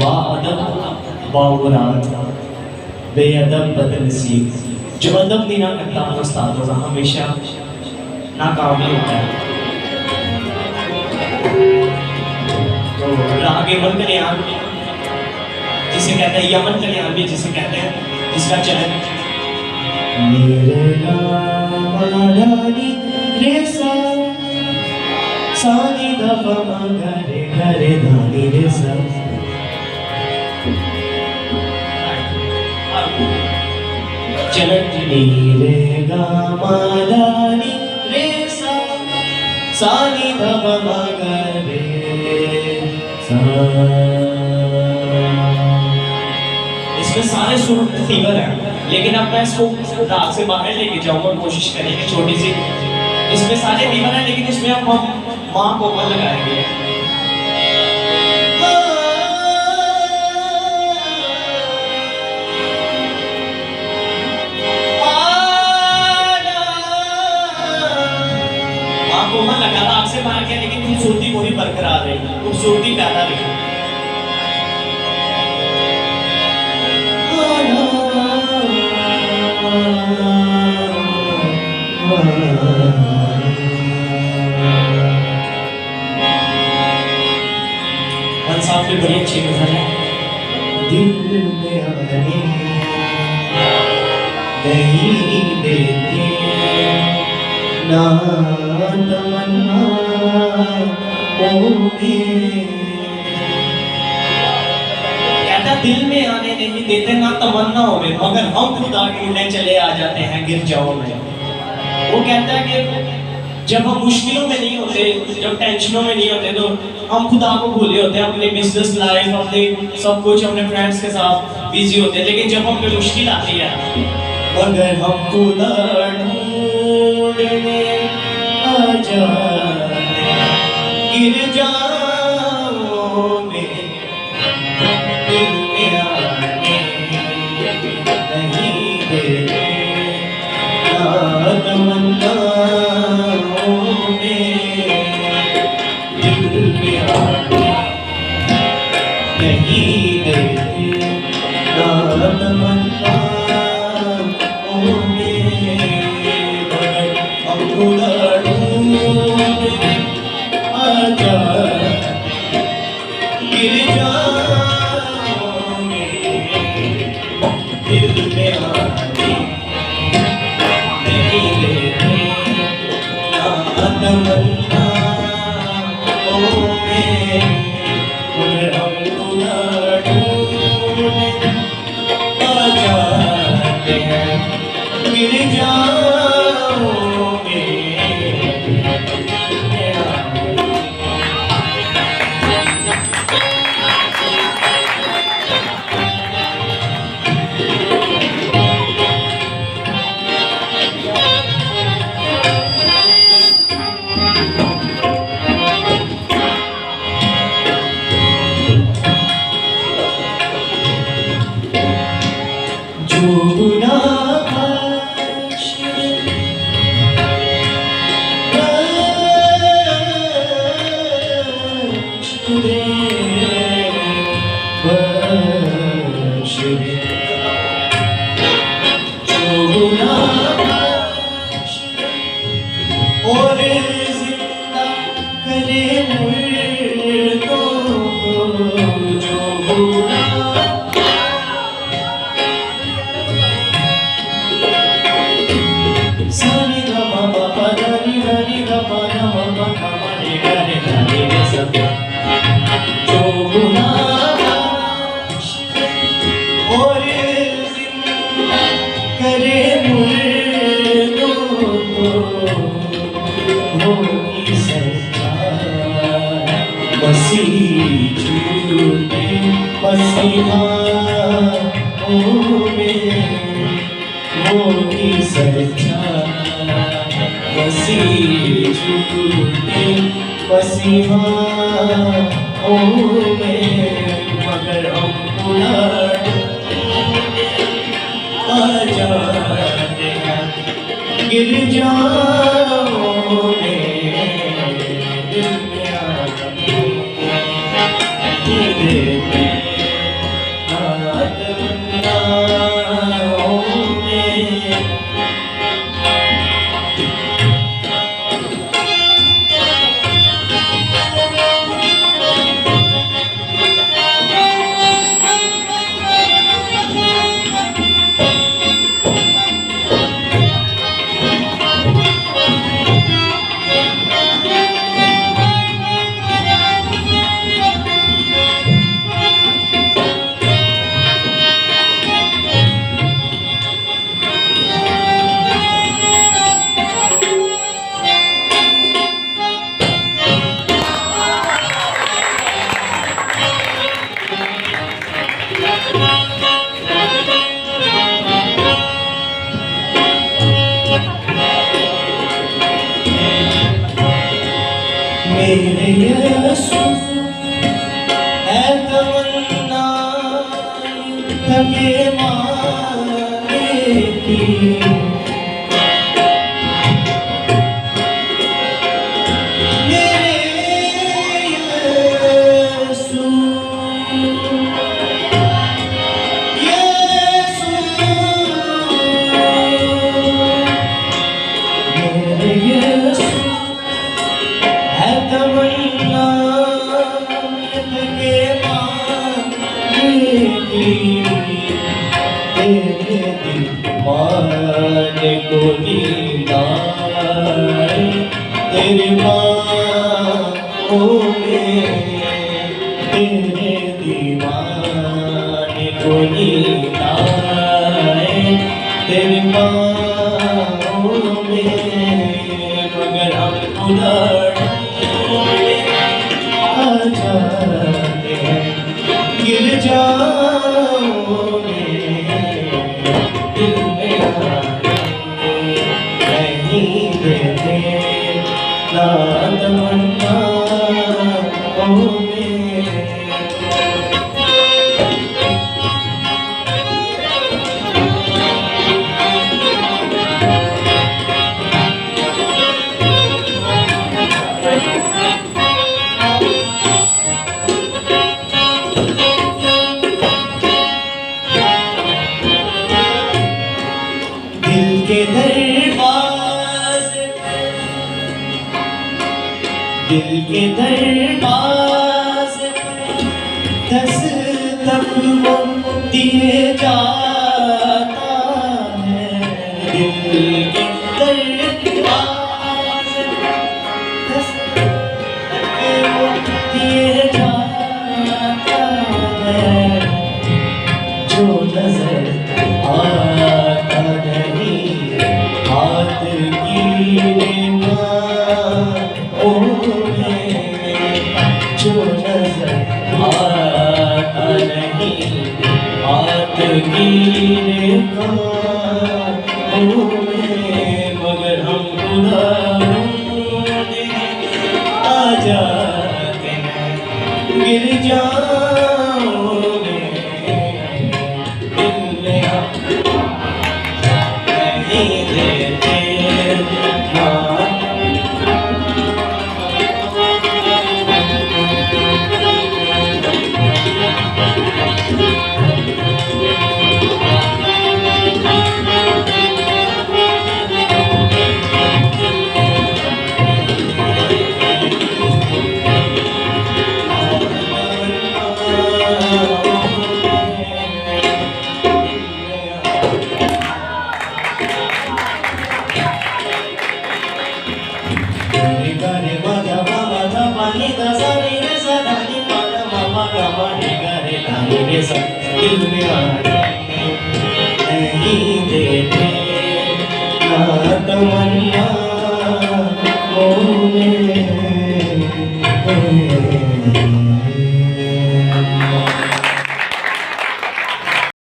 बाअदब बाउरात बेअदब बदनसीब। जो अदब नहीं ना करता उस्तादों का हमेशा नाकाम ही होता है। तो राग यमन कल्याण जिसे कहते हैं, यमन कल्याण भी जिसे कहते हैं, जिसका चलन मेरे नाम रे सा सानी दफा मगरे घरे धानी रे सा। चलन रे गा मादानी रे सा सानी दफा मगरे सा। इसमें सारे सुर फीवर हैं, लेकिन अब मैं इसको राग से बाहर लेके जाऊंगा, कोशिश करेंगे छोटी सी। इसमें सारे फीवर हैं, लेकिन इसमें अब हम माँ को ऊपर लगाएंगे। माँ को ऊपर लगा राग से बाहर किया, लेकिन खूबसूरती पूरी बरकरार रही, खूबसूरती पैदा रही। साहब की बड़ी अच्छी गजल है। दिल में आने नहीं देते ना तमन्ना कहता दिल में आने नहीं देते ना तमन्नाओं में, मगर हम खुदा ढूंढने चले आ जाते हैं गिरजाओं में। वो कहता है कि जब हम मुश्किलों में नहीं होते, जब टेंशनों में नहीं होते, तो हम खुदा को भूले होते हैं, अपने बिजनेस लाइफ, अपने सब कुछ, अपने फ्रेंड्स के साथ बिजी होते हैं। लेकिन जब हम पे मुश्किल आती है, मगर हम खुदा ढूंढने आ जाते गिरजाओं में, दिल में आने नहीं देते ना तमन्ना नहीं देते ना तमन्ना मगर हम खुदा ढूंढने आ जाते गिरजाओं में, दिल में आने नहीं देते ना तमन्ना थके माने की माने को नींदा तेरे बाहों में तेरे दीवाने को नींदा तेरे बाहों में मगर हम उड़ने आ जाते हैं गिर जाओगे दिल में नहीं देते ना तमन्ना दिल के दरवाजे दस्तक वो दिए जाता है दिल के दरवाजे दस्तक वो दिए जाता है जो नजर आता नहीं हाथ गिरे बाहों में जो नजर आता नहीं हाथ गिरे बाहों में मगर हम खुदा आ जाते हैं गिर जाओगे दिल में नहीं देते दिल में नहीं देते ना तमन्ना मोह में